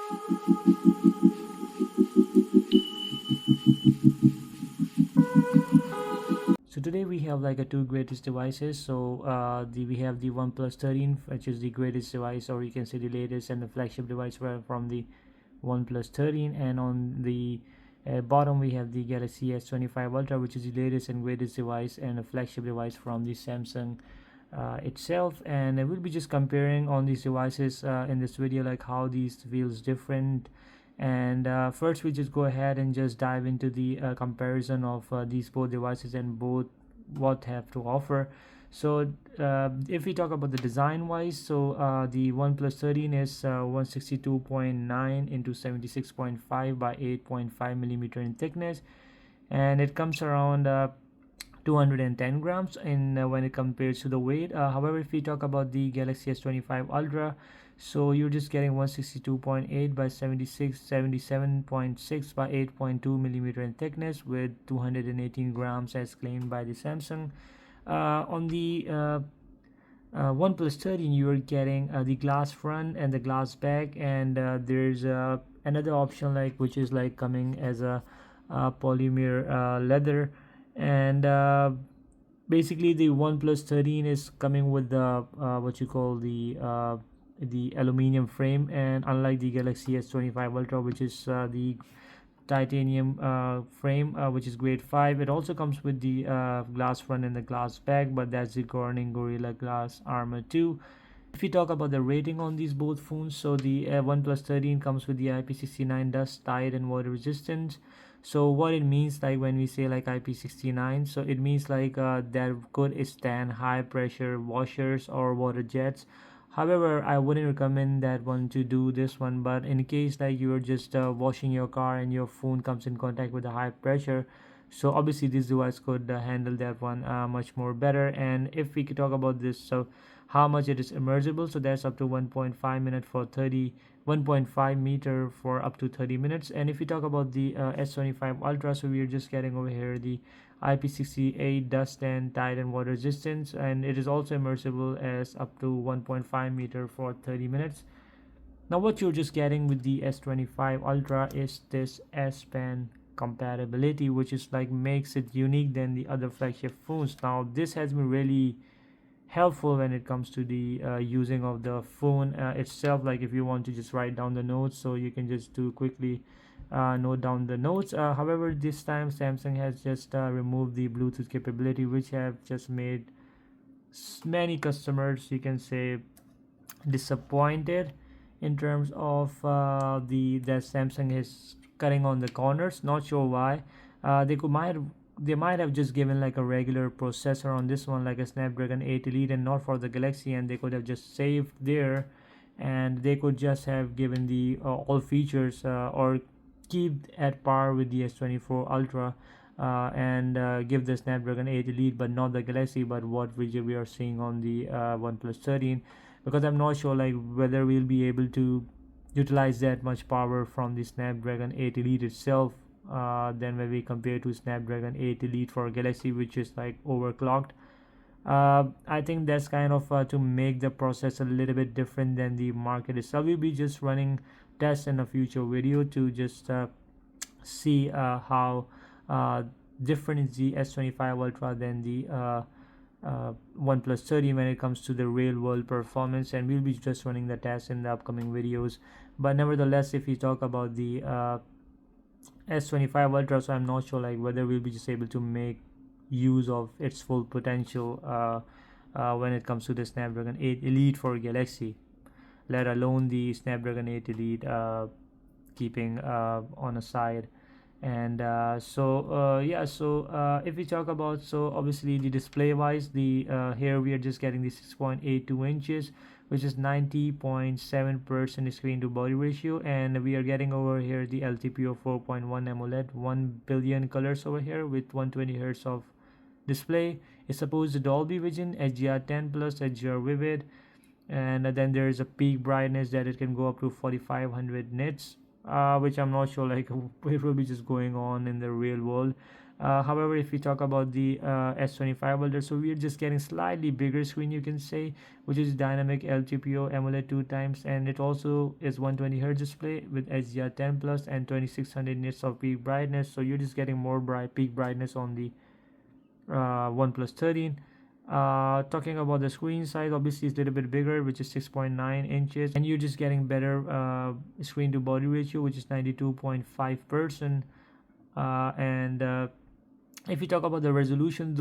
So today we have like a two greatest devices. So we have the OnePlus 13, which is the greatest device, or you can say the latest and the flagship device from the OnePlus 13, and on the bottom we have the Galaxy S25 Ultra, which is the latest and greatest device and a flagship device from the Samsung itself. And I will be just comparing on these devices in this video, like how these feels different. And first we just go ahead and just dive into the comparison of these both devices and both what have to offer. So if we talk about the design wise, so the OnePlus 13 is 162.9 into 76.5 by 8.5 millimeter in thickness, and it comes around 210 grams in when it compares to the weight. However, if we talk about the Galaxy S25 Ultra, so you're just getting 162.8 by 77.6 by 8.2 millimeter in thickness with 218 grams as claimed by the Samsung. On the OnePlus 13, you are getting the glass front and the glass back, and there's another option like which is like coming as a polymer leather. And basically the OnePlus 13 is coming with the what you call the aluminum frame, and unlike the Galaxy S25 Ultra, which is the titanium frame, which is grade 5. It also comes with the glass front and the glass back, but that's the Corning Gorilla Glass Armor 2. If we talk about the rating on these both phones, so the OnePlus 13 comes with the IP69 dust, tide, and water resistance. So what it means, like when we say like IP69, so it means like that could stand high pressure washers or water jets. However, I wouldn't recommend that one to do this one, but in case like you're just washing your car and your phone comes in contact with the high pressure, so obviously this device could handle that one much more better. And if we could talk about this, so how much it is immersible, so that's up to 1.5 minute for 30, 1.5 meter for up to 30 minutes. And if we talk about the S25 Ultra, so we are just getting over here the IP68 dust and tide and water resistance, and it is also immersible as up to 1.5 meter for 30 minutes. Now what you're just getting with the S25 Ultra is this S Pen compatibility, which is like makes it unique than the other flagship phones. Now this has been really helpful when it comes to the using of the phone itself. Like if you want to just write down the notes, so you can just do quickly note down the notes. However, this time Samsung has just removed the Bluetooth capability, which have just made many customers, you can say, disappointed in terms of the that Samsung is cutting on the corners. Not sure why. They might have just given like a regular processor on this one, like a Snapdragon 8 Elite, and not for the Galaxy, and they could have just saved there, and they could just have given the all features or keep at par with the S24 Ultra and give the Snapdragon 8 Elite, but not the Galaxy, but what we are seeing on the OnePlus 13, because I'm not sure like whether we'll be able to utilize that much power from the Snapdragon 8 Elite itself than when we compare to Snapdragon 8 Elite for Galaxy, which is like overclocked. I think that's kind of to make the process a little bit different than the market itself. We'll be just running tests in a future video to just see how different is the S25 Ultra than the OnePlus 30 when it comes to the real world performance, and we'll be just running the tests in the upcoming videos. But nevertheless, if we talk about the S25 Ultra, so I'm not sure like whether we'll be just able to make use of its full potential when it comes to the Snapdragon 8 Elite for Galaxy, let alone the Snapdragon 8 Elite keeping on a side. And if we talk about, so obviously the display wise, the here we are just getting the 6.82 inches, which is 90.7% screen to body ratio, and we are getting over here the LTPO 4.1 AMOLED 1 billion colors over here with 120 hertz of display. It's supposed to Dolby Vision, HDR10 plus, HDR Vivid, and then there is a peak brightness that it can go up to 4500 nits, which I'm not sure like it will be just going on in the real world. However, if we talk about the S25 Ultra, so we're just getting slightly bigger screen, you can say, which is dynamic LTPO AMOLED 2 times, and it also is 120 Hz display with HDR10 plus and 2600 nits of peak brightness. So you're just getting more peak brightness on the OnePlus 13. Talking about the screen size, obviously it's a little bit bigger, which is 6.9 inches, and you're just getting better screen to body ratio, which is 92.5%. And if you talk about the resolution,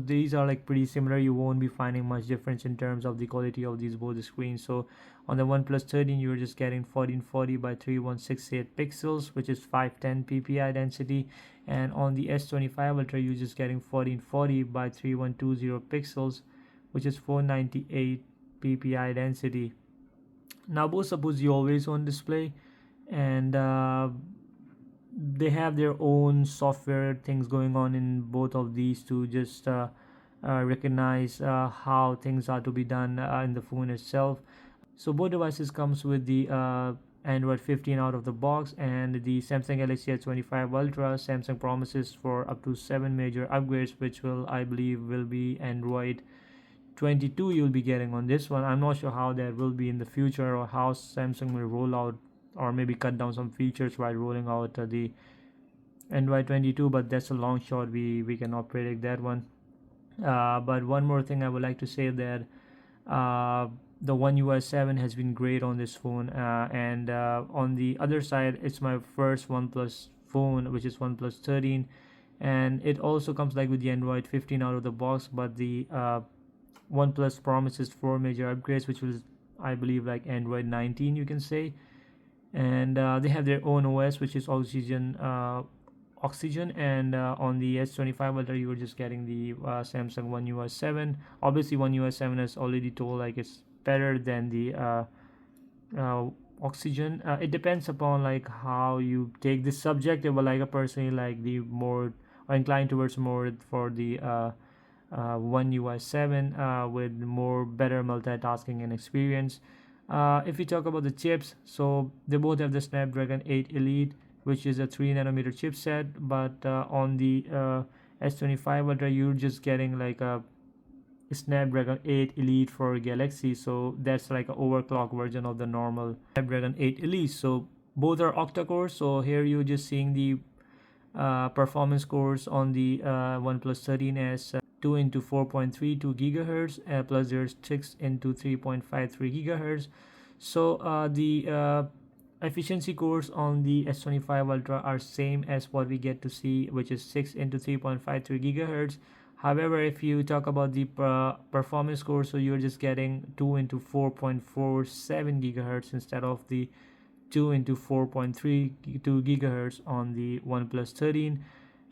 these are like pretty similar. You won't be finding much difference in terms of the quality of these both screens. So on the OnePlus 13, you're just getting 1440 by 3168 pixels, which is 510 ppi density, and on the S25 Ultra, you're just getting 1440 by 3120 pixels, which is 498 ppi density. Now both suppose the always on display, and they have their own software things going on in both of these to just recognize how things are to be done in the phone itself. So both devices comes with the Android 15 out of the box, and the Samsung Galaxy S25 Ultra, Samsung promises for up to 7 major upgrades, which will, I believe, will be Android 22 you'll be getting on this one. I'm not sure how that will be in the future, or how Samsung will roll out or maybe cut down some features while rolling out the Android 22, but that's a long shot. We cannot predict that one. But one more thing I would like to say, that the One UI 7 has been great on this phone, and on the other side, it's my first OnePlus phone, which is OnePlus 13, and it also comes like with the Android 15 out of the box, but the OnePlus promises 4 major upgrades, which was, I believe, like Android 19, you can say. And they have their own OS, which is Oxygen, and on the S25 Ultra, you were just getting the Samsung One UI 7. Obviously, One UI 7 has already told like it's better than the Oxygen. It depends upon like how you take this subjective, but like a personally like the more inclined towards more for the One UI 7 with more better multitasking and experience. If we talk about the chips, so they both have the Snapdragon 8 Elite, which is a 3 nanometer chipset, but on the S25 Ultra, you're just getting like a Snapdragon 8 Elite for Galaxy, so that's like an overclock version of the normal Snapdragon 8 Elite. So both are octa-core. So here you're just seeing the performance cores on the OnePlus 13s, 2 into 4.32 gigahertz, plus there's 6 into 3.53 gigahertz. So the efficiency cores on the S25 Ultra are same as what we get to see, which is 6 into 3.53 gigahertz. However, if you talk about the performance core, so you're just getting 2 into 4.47 gigahertz instead of the 2 into 4.32 gigahertz on the OnePlus 13.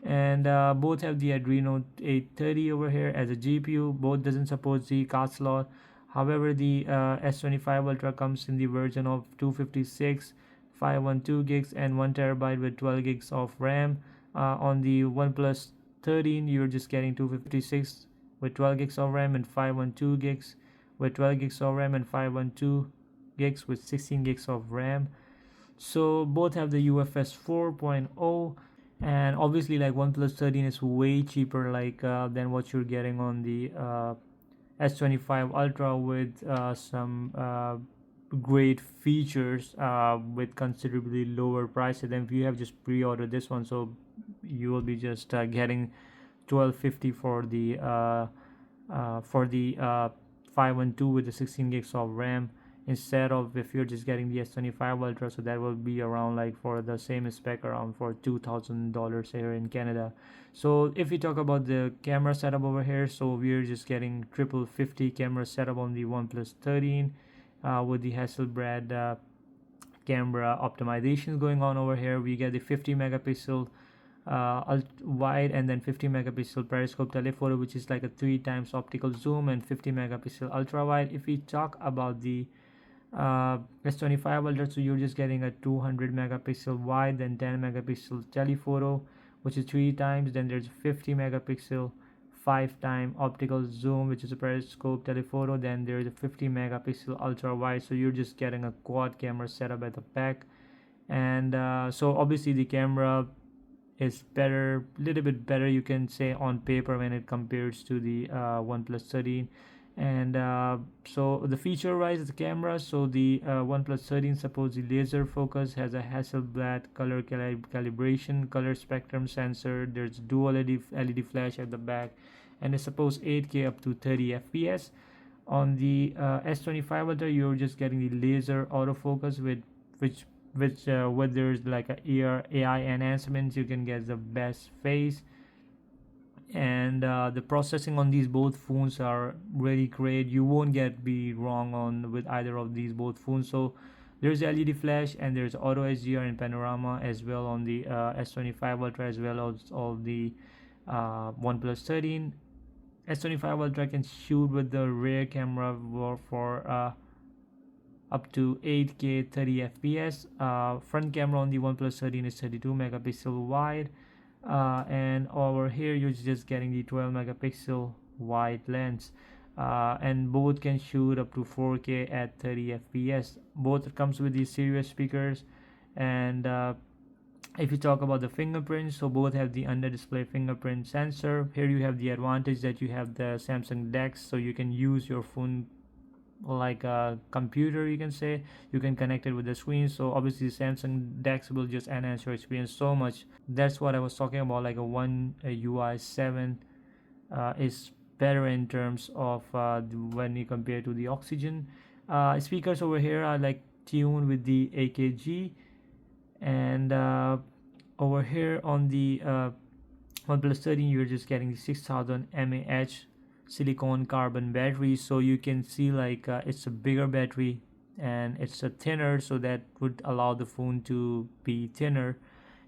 And both have the Adreno 830 over here as a GPU. Both doesn't support the card slot. However, the S25 Ultra comes in the version of 256, 512 gigs and 1 terabyte with 12 gigs of RAM. On the OnePlus 13, you're just getting 256 with 12 gigs of RAM and 512 gigs with 12 gigs of RAM and 512 gigs with 16 gigs of RAM. So both have the UFS 4.0, and obviously like OnePlus 13 is way cheaper like than what you're getting on the S25 Ultra, with some great features with considerably lower prices than if you have just pre-ordered this one. So you will be just getting 1250 for the 512 with the 16 gigs of RAM, instead of if you're just getting the S25 Ultra, so that will be around like for the same spec around for $2,000 here in Canada. So if we talk about the camera setup over here, so we're just getting triple 50 camera setup on the OnePlus 13 with the Hasselblad camera optimizations going on over here. We get the 50 megapixel wide and then 50 megapixel periscope telephoto, which is like a 3 times optical zoom, and 50 megapixel ultra wide. If we talk about the S25 Ultra, so you're just getting a 200 megapixel wide, then 10 megapixel telephoto, which is 3 times, then there's 50 megapixel 5 time optical zoom, which is a periscope telephoto, then there's a 50 megapixel ultra wide. So you're just getting a quad camera setup at the back. And so obviously the camera is better, little bit better you can say on paper when it compares to the OnePlus 13. And so the feature wise the camera, so the OnePlus 13 supports the laser focus, has a Hasselblad color calibration, color spectrum sensor, there's dual LED flash at the back, and it supports 8K up to 30 fps. On the S25 Ultra you're just getting the laser autofocus with which with there's like a ear AI enhancements, you can get the best face. And the processing on these both phones are really great, you won't get be wrong on with either of these both phones. So there's LED flash and there's auto HDR and panorama as well on the S25 Ultra, as well as all the OnePlus 13. S25 Ultra can shoot with the rear camera for up to 8K 30 fps. Front camera on the OnePlus 13 is 32 megapixel wide, and over here you're just getting the 12 megapixel wide lens, and both can shoot up to 4K at 30 fps. Both comes with the stereo speakers. And if you talk about the fingerprints, so both have the under display fingerprint sensor. Here you have the advantage that you have the Samsung DeX, so you can use your phone like a computer, you can say. You can connect it with the screen, so obviously Samsung DeX will just enhance your experience so much. That's what I was talking about, like a One UI 7 is better in terms of when you compare to the Oxygen. Speakers over here are like tuned with the AKG. And over here on the OnePlus 13 you're just getting the 6000 mAh silicon carbon battery, so you can see like it's a bigger battery and it's a thinner, so that would allow the phone to be thinner.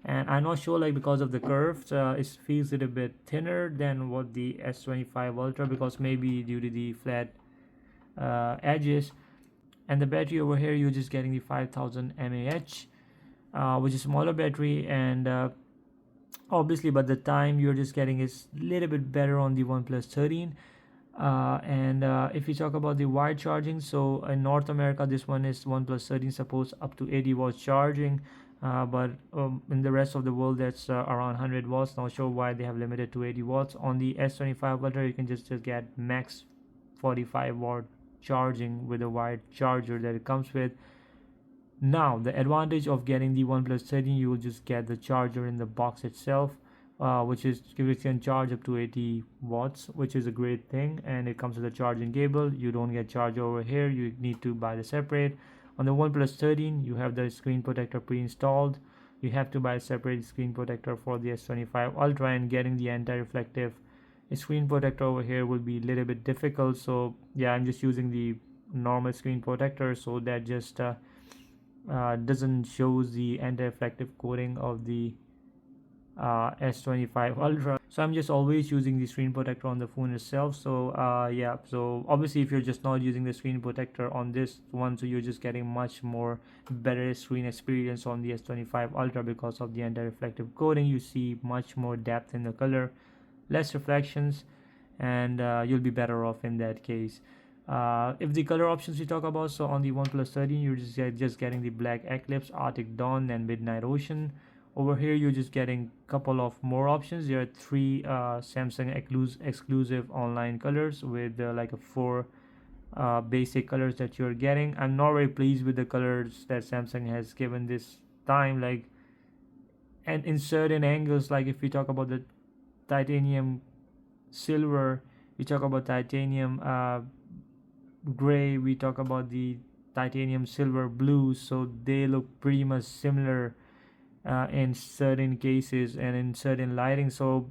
And I'm not sure, like because of the curves it feels a little bit thinner than what the S25 Ultra, because maybe due to the flat edges. And the battery over here you're just getting the 5000 mAh, which is smaller battery. And obviously but the time you're just getting is a little bit better on the OnePlus 13. And if you talk about the wire charging, so in North America this one is OnePlus 13 supports up to 80 watts charging, but in the rest of the world that's around 100 watts. Not sure why they have limited to 80 watts. On the S25 Ultra you can just get max 45 watt charging with a wired charger that it comes with. Now the advantage of getting the OnePlus 13, you will just get the charger in the box itself, which can charge up to 80 watts, which is a great thing. And it comes with a charging cable, you don't get charger over here, you need to buy the separate. On the OnePlus 13 you have the screen protector pre-installed, you have to buy a separate screen protector for the S25 Ultra, and getting the anti-reflective screen protector over here will be a little bit difficult. So yeah, I'm just using the normal screen protector, so that just doesn't show the anti-reflective coating of the S25 Ultra. So I'm just always using the screen protector on the phone itself. So yeah, so obviously if you're just not using the screen protector on this one, so you're just getting much more better screen experience on the S25 Ultra because of the anti-reflective coating. You see much more depth in the color, less reflections, and you'll be better off in that case. If the color options we talk about, so on the OnePlus 13 you're just getting the Black Eclipse, Arctic Dawn, and Midnight Ocean. Over here you're just getting couple of more options. There are three Samsung exclusive online colors with like a four basic colors that you're getting. I'm not very pleased with the colors that Samsung has given this time, like, and in certain angles, like if we talk about the titanium silver, we talk about titanium gray, we talk about the titanium silver blue, so they look pretty much similar in certain cases and in certain lighting. So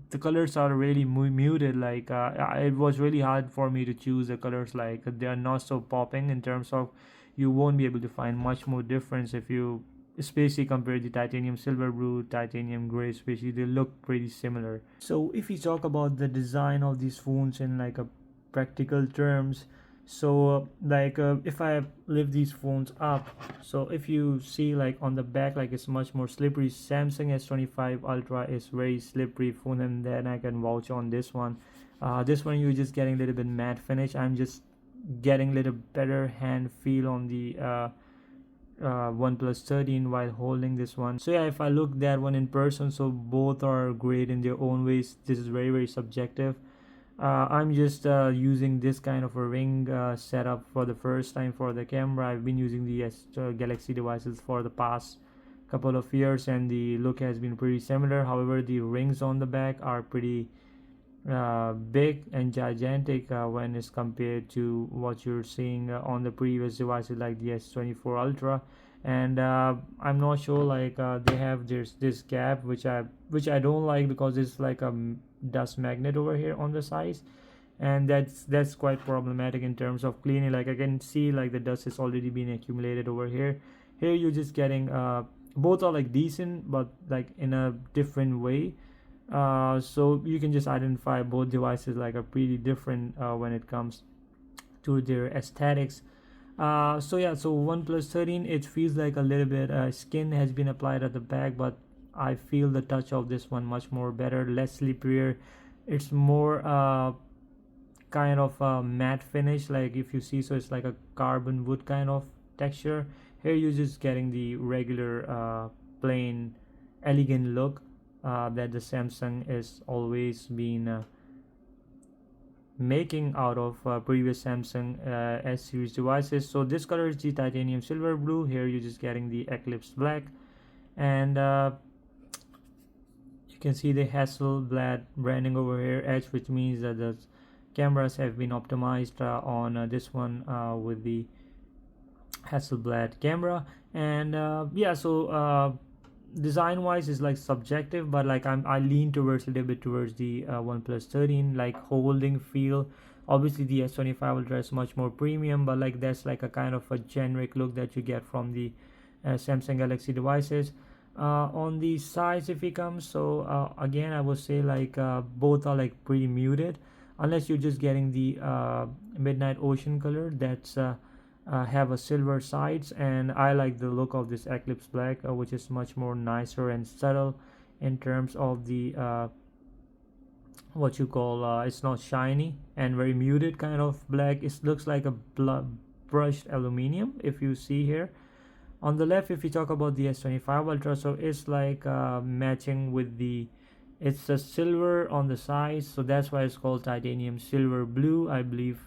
the colors are really muted, like it was really hard for me to choose the colors, like they are not so popping in terms of you won't be able to find much more difference if you especially compare the titanium silver blue, titanium gray, especially they look pretty similar. So if we talk about the design of these phones in like a practical terms, so if I lift these phones up, so if you see like on the back, like it's much more slippery. Samsung S25 Ultra is very slippery phone, and then I can vouch on this one. This one you're just getting a little bit matte finish. I'm just getting a little better hand feel on the OnePlus 13 while holding this one. So yeah, if I look that one in person, so both are great in their own ways. This is very subjective. I'm just using this kind of a ring setup for the first time for the camera. I've been using the Galaxy devices for the past couple of years, and the look has been pretty similar. However, the rings on the back are pretty big and gigantic when it's compared to what you're seeing on the previous devices like the S24 Ultra. And I'm not sure, like they have this gap which I don't like, because it's like a dust magnet over here on the sides, and that's quite problematic in terms of cleaning. Like I can see like the dust has already been accumulated over here. Here you're just getting both are like decent, but like in a different way. So you can just identify both devices like are pretty different when it comes to their aesthetics. So yeah, so OnePlus 13, it feels like a little bit skin has been applied at the back, but I feel the touch of this one much more better, less slippier. It's more kind of a matte finish, like if you see, so it's like a carbon wood kind of texture. Here you're just getting the regular plain elegant look that the Samsung is always been making out of previous Samsung S series devices. So this color is the titanium silver blue. Here you're just getting the eclipse black, and you can see the Hasselblad branding over here, edge, which means that the cameras have been optimized on this one with the Hasselblad camera. And yeah, so design wise is like subjective, but like I lean towards a little bit towards the OnePlus 13, like holding feel. Obviously the S25 Ultra is much more premium, but like that's like a kind of a generic look that you get from the Samsung Galaxy devices. On the sides if we come, so again I would say like both are like pretty muted, unless you're just getting the midnight ocean color that's have a silver sides. And I like the look of this eclipse black, which is much more nicer and subtle in terms of the what you call it's not shiny and very muted kind of black. It looks like a brushed aluminum if you see here. On the left, if you talk about the S25 Ultra, so it's like matching with the, it's a silver on the sides, so that's why it's called titanium silver blue, I believe,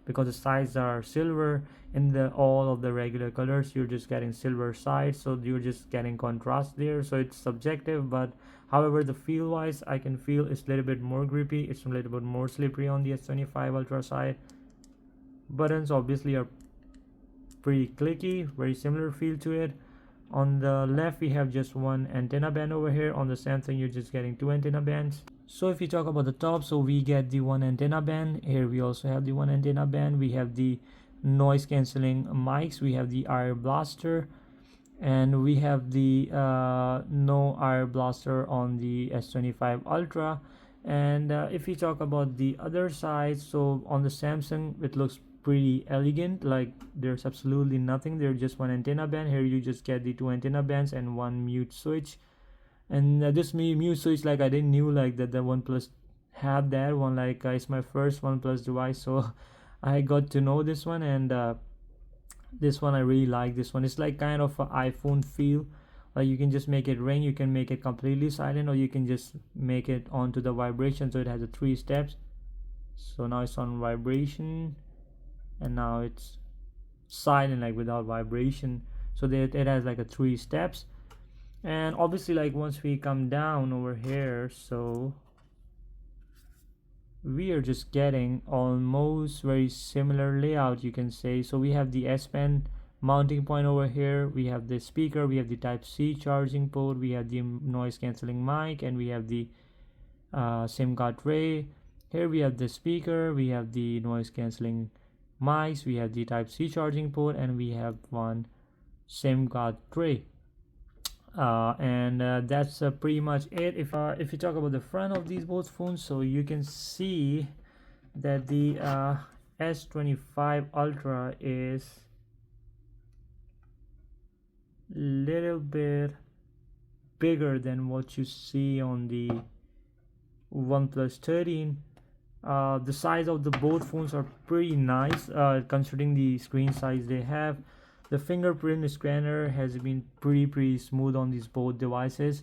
because the sides are silver. In the all of the regular colors you're just getting silver sides, so you're just getting contrast there. So it's subjective, but however the feel wise I can feel it's a little bit more grippy, it's a little bit more slippery on the S25 Ultra side. Buttons obviously are pretty clicky, very similar feel to it. On the left we have just one antenna band over here. On the Samsung you're just getting two antenna bands. So if you talk about the top, so we get the one antenna band. Here we also have the one antenna band. We have the noise cancelling mics, we have the air blaster, and we have the no air blaster on the S25 Ultra. And if we talk about the other side, so on the Samsung it looks pretty elegant, like there's absolutely nothing there, just one antenna band. Here you just get the two antenna bands and one mute switch. And this mute switch, like I didn't knew like that the OnePlus had that one, like it's my first OnePlus device, so I got to know this one. And this one I really like. This one, it's like kind of an iPhone feel, like you can just make it ring, you can make it completely silent, or you can just make it onto the vibration. So it has a 3 steps. So now it's on vibration, and now it's silent, like without vibration. So that it has like a 3 steps. And obviously like once we come down over here, so we are just getting almost very similar layout, you can say. So we have the S Pen mounting point over here, we have the speaker, we have the type C charging port, we have the noise cancelling mic, and we have the SIM card tray. Here we have the speaker, we have the noise cancelling mics, we have the type C charging port, and we have one SIM card tray. And that's pretty much it. If you talk about the front of these both phones, so you can see that the S25 Ultra is little bit bigger than what you see on the OnePlus 13. The size of the both phones are pretty nice considering the screen size they have. The fingerprint scanner has been pretty smooth on these both devices.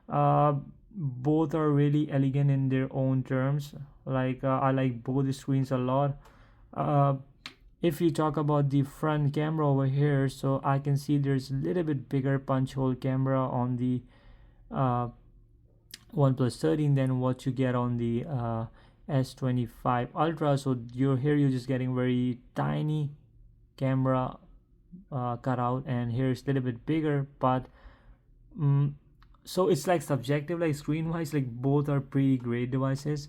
uh, Both are really elegant in their own terms. I like both screens a lot. uh, if you talk about the front camera over here, so I can see there's a little bit bigger punch hole camera on the uh, OnePlus 13 than what you get on the S25 Ultra. So you're just getting very tiny camera cut out, and here it's a little bit bigger. But mm so it's like subjective, like screen wise, like both are pretty great devices.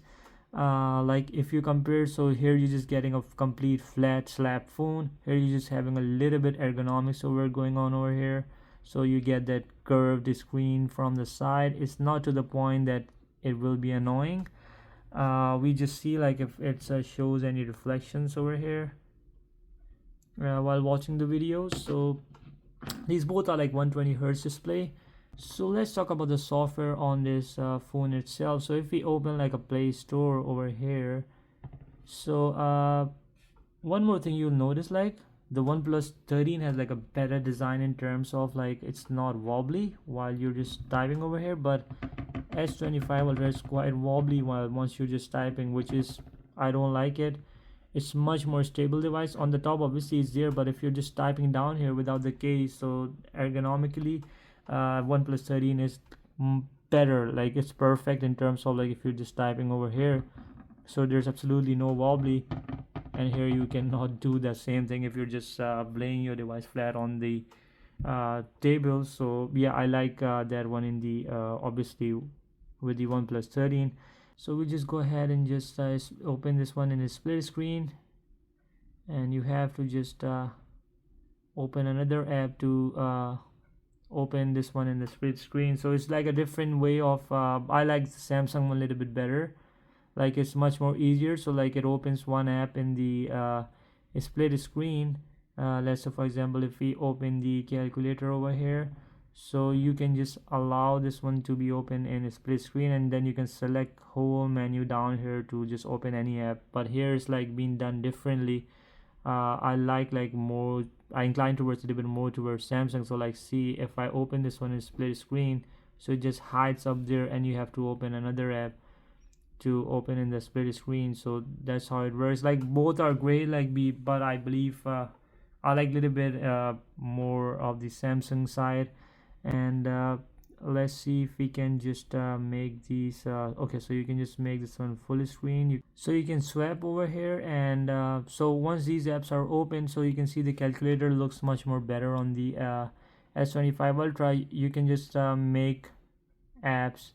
Like if you compare, so here you're just getting a complete flat slab phone, here you're just having a little bit ergonomics over going on over here. So you get that curved screen from the side. It's not to the point that it will be annoying. We just see like if it shows any reflections over here while watching the videos. So these both are like 120 hertz display. So let's talk about the software on this phone itself. So if we open like a Play Store over here, so one more thing you'll notice, like the OnePlus 13 has like a better design in terms of like it's not wobbly while you're just typing over here, but S25 Ultra is quite wobbly while once you're just typing, which is, I don't like it. It's much more stable device. On the top obviously it's there, but if you're just typing down here without the case, so ergonomically OnePlus 13 is better. Like it's perfect in terms of like if you're just typing over here, so there's absolutely no wobbly. And here you cannot do the same thing if you're just laying your device flat on the table. So yeah, I like that one in the obviously with the OnePlus 13. So we just go ahead and just open this one in a split screen, and you have to just open another app to open this one in the split screen. So it's like a different way of I like the Samsung one a little bit better. Like it's much more easier. So like it opens one app in the split screen. Let's say for example if we open the calculator over here, so you can just allow this one to be open in a split screen, and then you can select whole menu down here to just open any app. But here it's like being done differently. I like more, I incline towards a little bit more towards Samsung. So like see if I open this one in split screen, so it just hides up there and you have to open another app to open in the split screen. So that's how it works. Like both are great, like but I believe I like a little bit more of the Samsung side. And let's see if we can just make these okay, so you can just make this one full screen. So you can swap over here, and so once these apps are open, so you can see the calculator looks much more better on the S25 Ultra. You can just make apps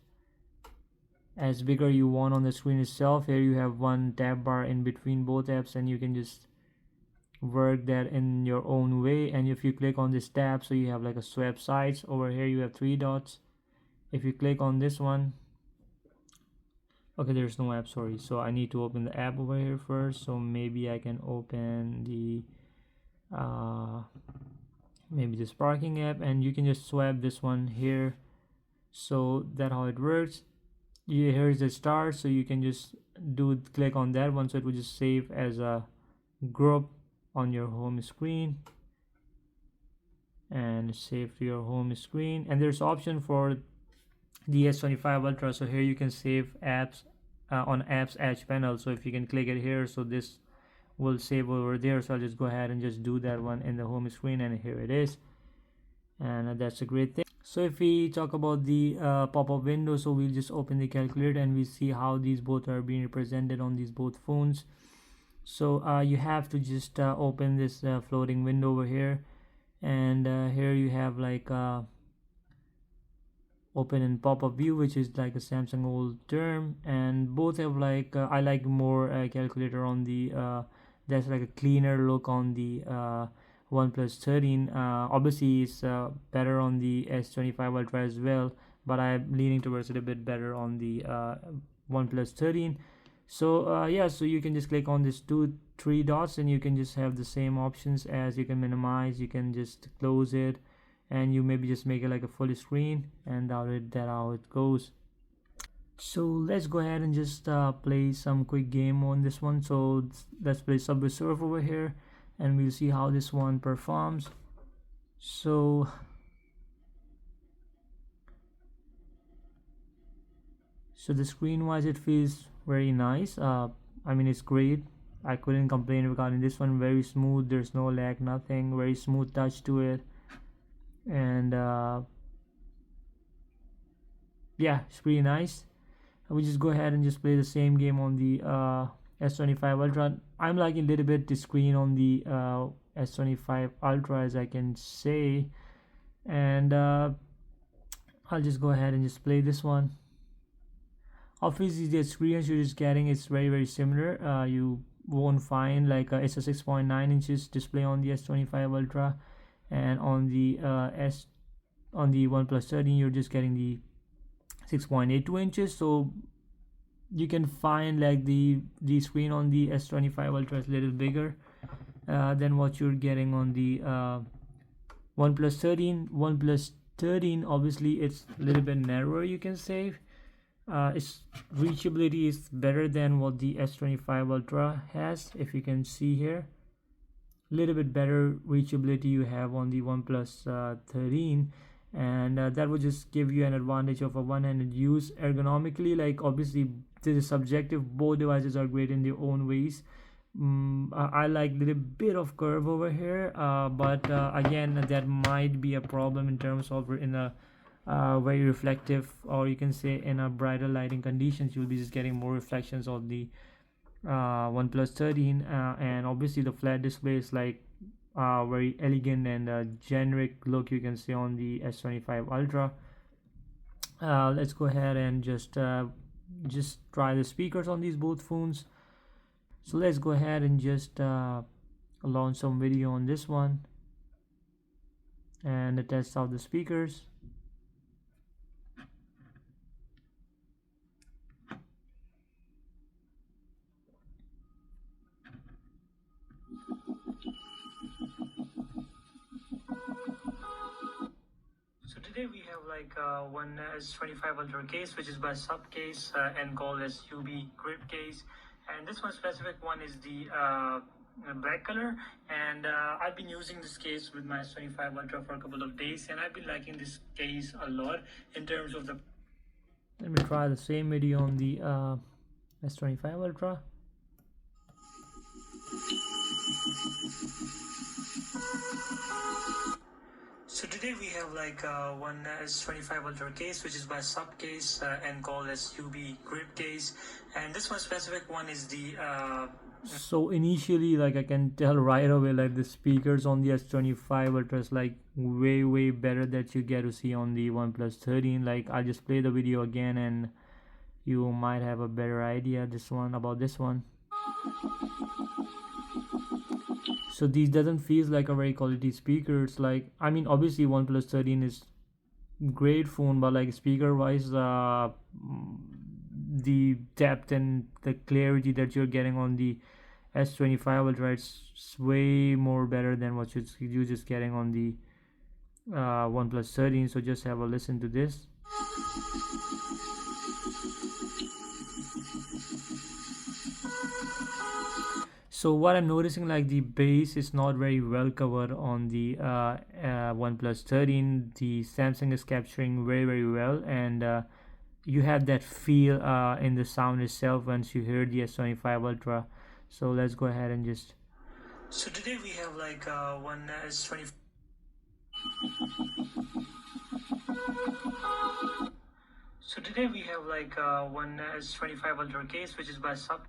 as bigger you want on the screen itself. Here you have one tab bar in between both apps, and you can just work that in your own way. And if you click on this tab, so you have like a swap sides over here, you have three dots. If you click on this one, okay, there's no app, sorry, so I need to open the app over here first. So maybe I can open the maybe this parking app, and you can just swap this one here. So that's how it works. Yeah, here's the star, so you can just click on that one, so it will just save as a group on your home screen and save to your home screen. And there's option for the S25 Ultra, so here you can save apps on apps edge panel. So if you can click it here, so this will save over there. So I'll just go ahead and just do that one in the home screen, and here it is. And that's a great thing. So if we talk about the pop-up window, so we'll just open the calculator and we see how these both are being represented on these both phones. So you have to just open this floating window over here, and here you have like open in pop-up view, which is like a Samsung old term. And both have like I like more calculator on the that's like a cleaner look on the OnePlus 13. Obviously it's better on the S25 Ultra as well, but I'm leaning towards it a bit better on the OnePlus 13. So yeah, so you can just click on this three dots, and you can just have the same options as you can minimize, you can just close it, and you maybe just make it like a full screen, and that's how it goes. So let's go ahead and just play some quick game on this one. So let's play Subway Surf over here, and we'll see how this one performs. So the screen wise it feels very nice. I mean it's great. I couldn't complain regarding this one. Very smooth, there's no lag, nothing. Very smooth touch to it. And yeah, it's pretty nice. We just go ahead and just play the same game on the S25 Ultra. I'm liking a little bit the screen on the S25 Ultra, as I can say. And I'll just go ahead and just play this one. Obviously the experience you're just getting is very similar. You won't find like it's a 6.9 inches display on the S25 Ultra, and on the on the OnePlus 13 you're just getting the 6.82 inches. So you can find like the screen on the S25 Ultra is a little bigger than what you're getting on the OnePlus 13. OnePlus 13 obviously it's a little bit narrower, you can say. Its reachability is better than what the S25 Ultra has. If you can see here, a little bit better reachability you have on the OnePlus 13, and that would just give you an advantage of a one-handed use ergonomically. Like obviously this is subjective, both devices are great in their own ways. I like a little bit of curve over here, but again that might be a problem in terms of in a very reflective, or you can say in a brighter lighting conditions you'll be just getting more reflections of the OnePlus 13, and obviously the flat display is like very elegant and generic look you can see on the S25 Ultra. Let's go ahead and just try the speakers on these both phones. So let's go ahead and just launch some video on this one and test out the speakers. So today we have like one S25 Ultra case, which is by sub case and called as UB grip case. And this one specific one is the black color. And I've been using this case with my S25 Ultra for a couple of days, and I've been liking this case a lot in terms of the. Let me try the same video on the S25 Ultra. So today we have like one S25 Ultra case, which is by sub case and called as UB grip case. And this one specific one is the so initially, like I can tell right away, like the speakers on the S25 Ultra is like way better that you get to see on the OnePlus 13. Like I'll just play the video again and you might have a better idea about this one. So these doesn't feel like a very quality speaker. It's like, I mean obviously OnePlus 13 is great phone, but like speaker wise the depth and the clarity that you're getting on the S25 Ultra, it's way more better than what you're just getting on the OnePlus 13. So just have a listen to this. So what I'm noticing, like the bass is not very well covered on the OnePlus 13. The Samsung is capturing very well, and you have that feel in the sound itself once you hear the S25 Ultra. So let's go ahead and just. So today we have like one S25. So today we have like one S25 Ultra case, which is by sub.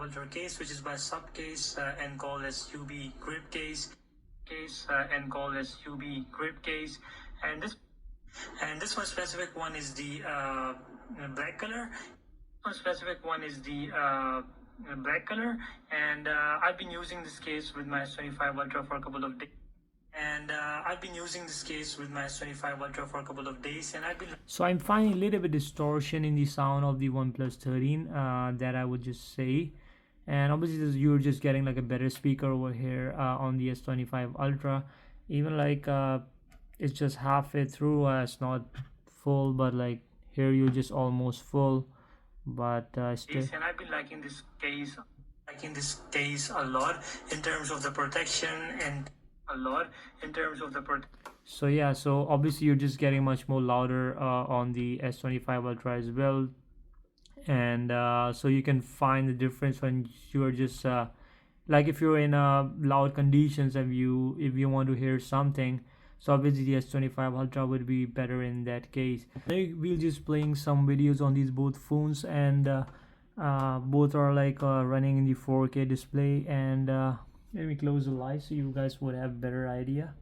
Ultra case, which is by sub case and called as UB grip case and called as UB grip case. And this one specific one is the black color. One specific one is the black color, and I've been using this case with my S25 Ultra for a couple of days. And I've been using this case with my S25 Ultra for a couple of days, and so I'm finding a little bit distortion in the sound of the OnePlus 13, that I would just say. And obviously you're just getting like a better speaker over here on the S25 Ultra. Even like it's just halfway through, it's not full, but like here you're just almost full, but still. And I've been liking this case a lot in terms of the protection and a lot in terms of the so yeah, so obviously you're just getting much more louder on the S25 Ultra as well. And so you can find the difference when you're just like if you're in loud conditions and you if you want to hear something, so obviously the S25 Ultra would be better in that case. We'll just playing some videos on these both phones, and both are like running in the 4K display. And let me close the light so you guys would have better idea.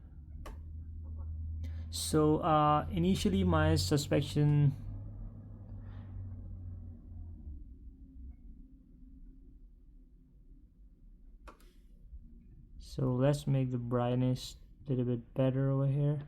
So initially my suspicion. So let's make the brightness a little bit better over here.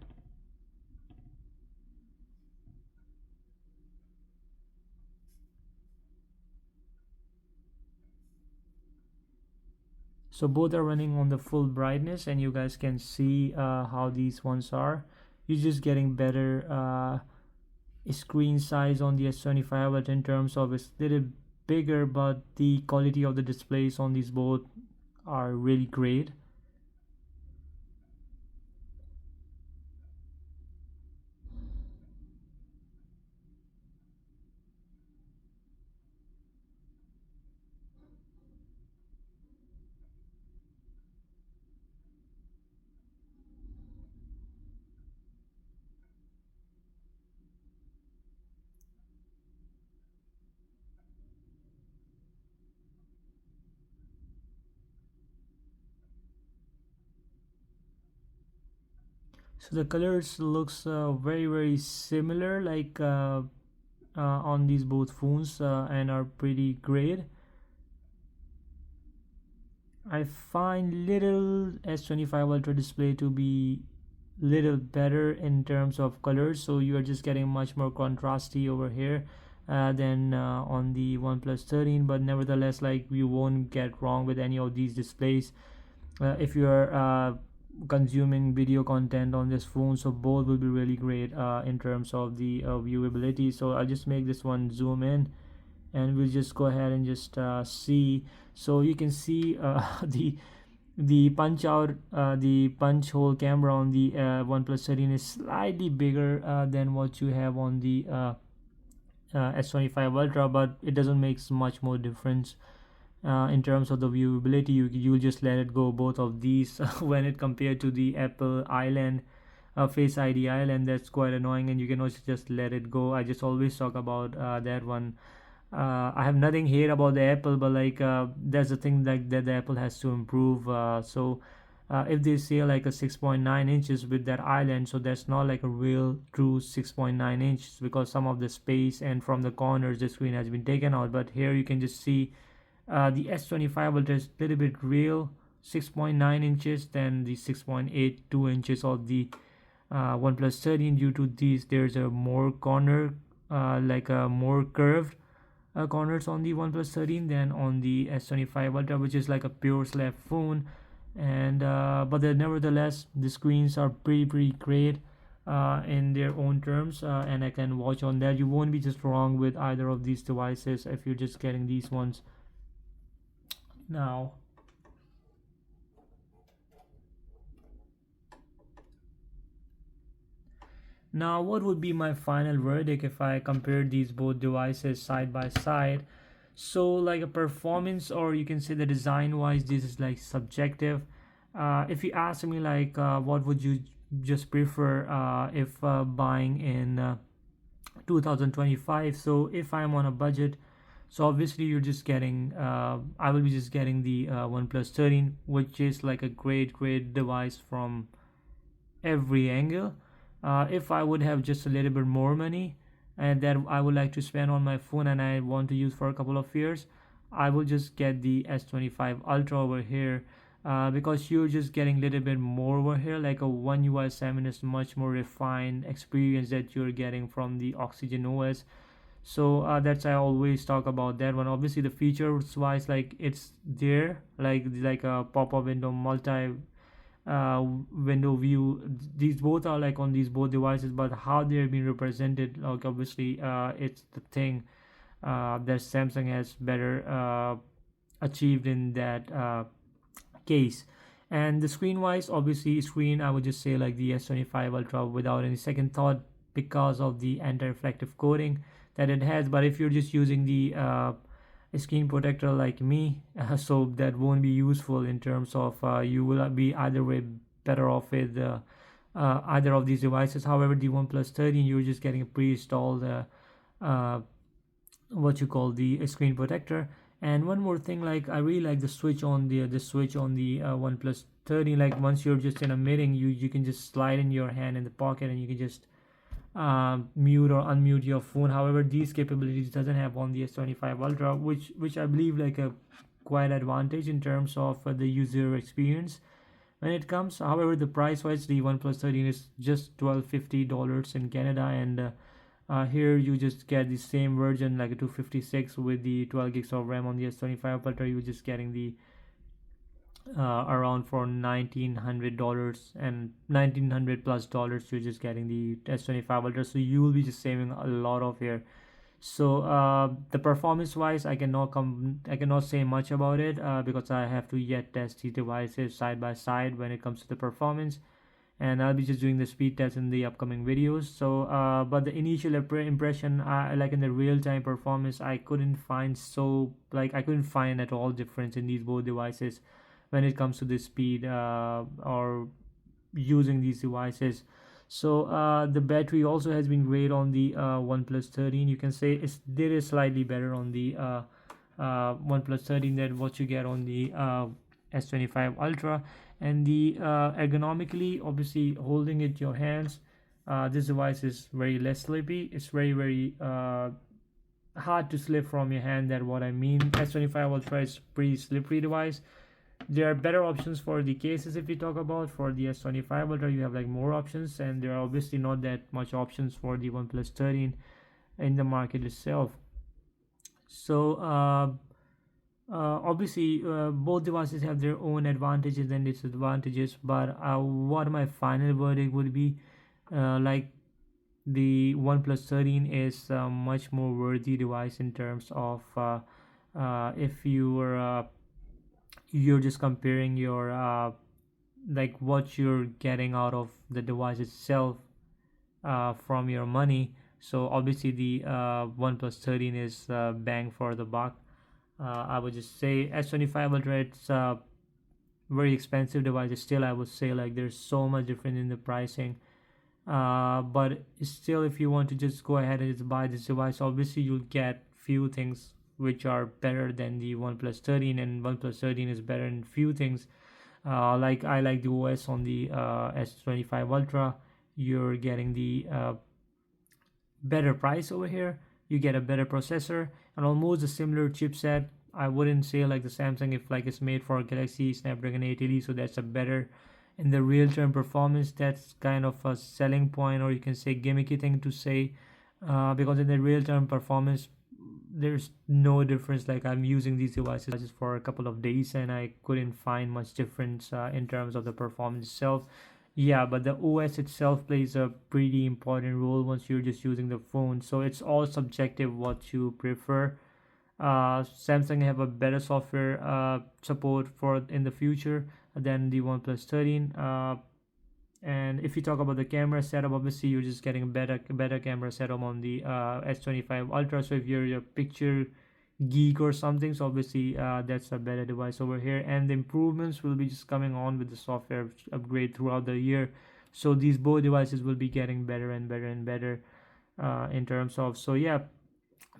So both are running on the full brightness, and you guys can see how these ones are. You're just getting better screen size on the S25, but in terms of it's a little bigger, but the quality of the displays on these both are really great. So the colors looks very similar, like on these both phones, and are pretty great. I find little S25 Ultra display to be little better in terms of colors, so you are just getting much more contrasty over here than on the OnePlus 13. But nevertheless, like, you won't get wrong with any of these displays if you are consuming video content on this phone. So both will be really great in terms of the viewability. So I'll just make this one zoom in, and we'll just go ahead and just see. So you can see the punch hole camera on the OnePlus 13 is slightly bigger than what you have on the S25 Ultra, but it doesn't make much more difference in terms of the viewability. You'll just let it go, both of these when it compared to the Apple Island, Face ID Island. That's quite annoying, and you can also just let it go. I just always talk about that one. I have nothing here about the Apple, but like that's the thing that the Apple has to improve. If they say like a 6.9 inches with that island, so that's not like a real true 6.9 inches, because some of the space and from the corners the screen has been taken out. But here you can just see the S25 Ultra is a little bit real 6.9 inches than the 6.82 inches of the OnePlus 13. Due to these, there's a more corner, like a more curved corners on the OnePlus 13 than on the S25 Ultra, which is like a pure slab phone. And but nevertheless, the screens are pretty great in their own terms, and I can watch on that. You won't be just wrong with either of these devices if you're just getting these ones now. Now, what would be my final verdict if I compare these both devices side by side? So, like a performance, or you can say the design wise, this is like subjective. If you ask me, like, what would you just prefer if buying in 2025? So, if I'm on a budget, so obviously you're just getting, I will be just getting the OnePlus 13, which is like a great device from every angle. If I would have just a little bit more money and that I would like to spend on my phone and I want to use for a couple of years, I will just get the S25 Ultra over here, because you're just getting a little bit more over here. Like a One UI 7 is much more refined experience that you're getting from the Oxygen OS. So that's, I always talk about that one. Obviously the features wise, like it's there, like a pop-up window, multi window view. These both are like on these both devices, but how they're being represented, like obviously it's the thing that Samsung has better achieved in that case. And the screen wise, obviously screen, I would just say like the S25 Ultra without any second thought, because of the anti-reflective coating that it has. But if you're just using the screen protector like me, so that won't be useful in terms of you will be either way better off with either of these devices. However, the OnePlus 13, you're just getting a pre-installed uh, what you call the screen protector. And one more thing, like I really like the switch on the switch on the OnePlus 13. Like once you're just in a meeting, you can just slide in your hand in the pocket and you can just mute or unmute your phone. However, these capabilities doesn't have on the S25 Ultra, which I believe like a quite advantage in terms of the user experience when it comes. However, the price wise, the OnePlus 13 is just $1250 in Canada, and here you just get the same version like a 256 with the 12 gigs of RAM on the S25 Ultra. You're just getting the around for $1900 and $1900 plus. You're just getting the S25 Ultra, so you will be just saving a lot of here. So the performance wise, I cannot say much about it because I have to yet test the devices side by side when it comes to the performance, and I'll be just doing the speed test in the upcoming videos. So but the initial impression, like in the real-time performance, I couldn't find, so like I couldn't find at all difference in these both devices when it comes to the speed or using these devices. So the battery also has been great on the OnePlus 13. You can say it is slightly better on the OnePlus 13 than what you get on the S25 Ultra. And the ergonomically, obviously holding it your hands, this device is very less slippy. It's very hard to slip from your hand. That what I mean. S25 Ultra is pretty slippery device. There are better options for the cases. If we talk about for the S25 Ultra, you have like more options, and there are obviously not that much options for the OnePlus 13 in the market itself. So obviously both devices have their own advantages and disadvantages, but what my final verdict would be, like the OnePlus 13 is a much more worthy device in terms of if you were you're just comparing your like what you're getting out of the device itself from your money. So obviously the OnePlus 13 is bang for the buck. I would just say S25 Ultra, it's a very expensive device. Still, I would say like there's so much different in the pricing. But still, if you want to just go ahead and just buy this device, obviously you'll get few things which are better than the OnePlus 13, and OnePlus 13 is better in few things. Like I like the OS on the S25 Ultra. You're getting the better price over here. You get a better processor and almost a similar chipset. I wouldn't say like the Samsung, if like it's made for Galaxy Snapdragon 880, so that's a better in the real term performance. That's kind of a selling point, or you can say gimmicky thing to say, because in the real term performance there's no difference. Like I'm using these devices for a couple of days and I couldn't find much difference in terms of the performance itself. Yeah, but the OS itself plays a pretty important role once you're just using the phone, so it's all subjective what you prefer. Samsung have a better software support for in the future than the OnePlus 13. And if you talk about the camera setup, obviously you're just getting a better camera setup on the S25 Ultra. So if you're a picture geek or something, so obviously that's a better device over here, and the improvements will be just coming on with the software upgrade throughout the year. So these both devices will be getting better and better and better in terms of, so yeah.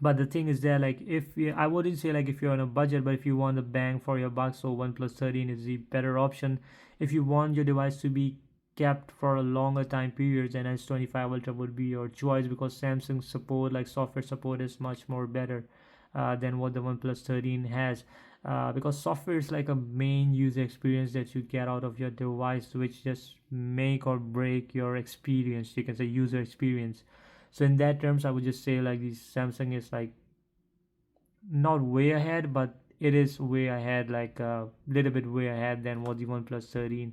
But the thing is that like if you, I wouldn't say like if you're on a budget, but if you want the bang for your buck, so OnePlus 13 is the better option. If you want your device to be kept for a longer time periods, and S25 Ultra would be your choice, because Samsung support, like software support, is much more better than what the OnePlus 13 has, because software is like a main user experience that you get out of your device, which just make or break your experience, you can say user experience. So in that terms, I would just say like the Samsung is like not way ahead, but it is way ahead, like a little bit way ahead than what the OnePlus 13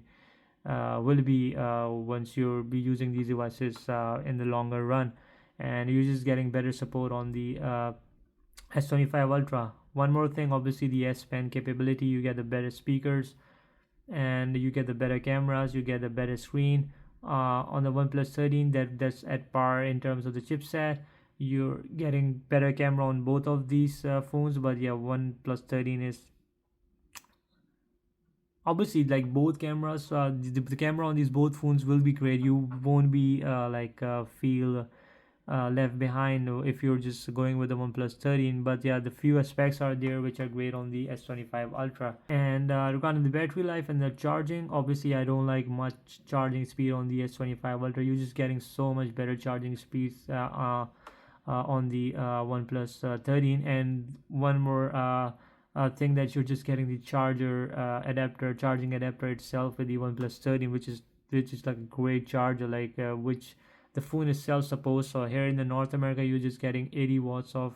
will be once you'll be using these devices in the longer run, and you're just getting better support on the S25 Ultra. One more thing, obviously the S Pen capability, you get the better speakers, and you get the better cameras, you get a better screen. On the OnePlus 13, that's at par in terms of the chipset. You're getting better camera on both of these phones, but yeah, OnePlus 13 is obviously like both cameras. The camera on these both phones will be great. You won't be feel left behind if you're just going with the OnePlus 13. But yeah, the few aspects are there which are great on the S25 Ultra. And regarding the battery life and the charging, obviously I don't like much charging speed on the S25 Ultra. You're just getting so much better charging speeds on the OnePlus 13. And one more thing, that you're just getting the charging adapter itself with the OnePlus 13, which is like a great charger, like which the phone is self-supposed. So here in the North America, you're just getting 80 watts of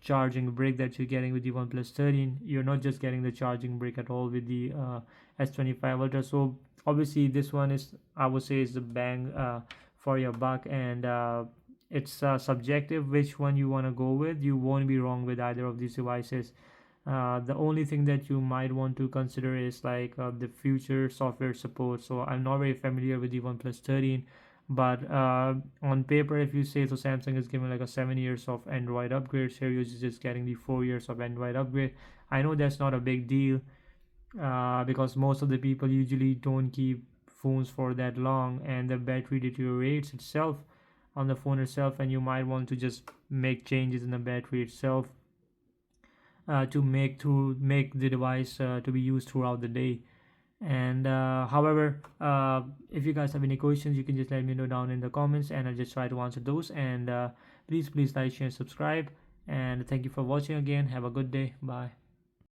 charging brick that you're getting with the OnePlus 13. You're not just getting the charging brick at all with the S25 Ultra. So obviously this one is, I would say, is the bang for your buck. And it's subjective which one you want to go with. You won't be wrong with either of these devices. The only thing that you might want to consider is like the future software support. So I'm not very familiar with the OnePlus 13, but on paper, if you say so, Samsung is giving like a 7 years of Android upgrades. Here you're just getting the 4 years of Android upgrade. I know that's not a big deal because most of the people usually don't keep phones for that long, and the battery deteriorates itself on the phone itself, and you might want to just make changes in the battery itself to make the device to be used throughout the day. And however, if you guys have any questions, you can just let me know down in the comments, and I'll just try to answer those. And please like, share, and subscribe. And thank you for watching again. Have a good day. Bye.